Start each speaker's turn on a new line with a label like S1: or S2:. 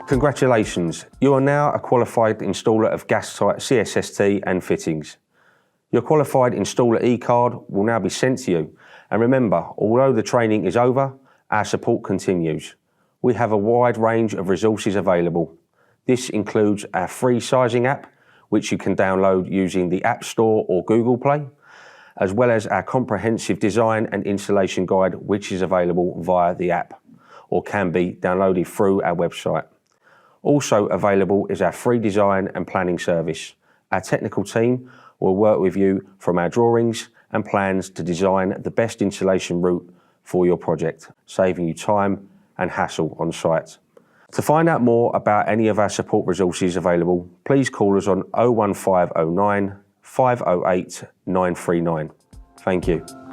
S1: Congratulations, you are now a qualified installer of Gastite CSST and fittings. Your qualified installer e-card will now be sent to you. And remember, although the training is over, our support continues. We have a wide range of resources available. This includes our free sizing app, which you can download using the App Store or Google Play, as well as our comprehensive design and installation guide, which is available via the app or can be downloaded through our website. Also available is our free design and planning service. Our technical team will work with you from our drawings and plans to design the best installation route for your project, saving you time and hassle on site. To find out more about any of our support resources available, please call us on 01509 508 939. Thank you.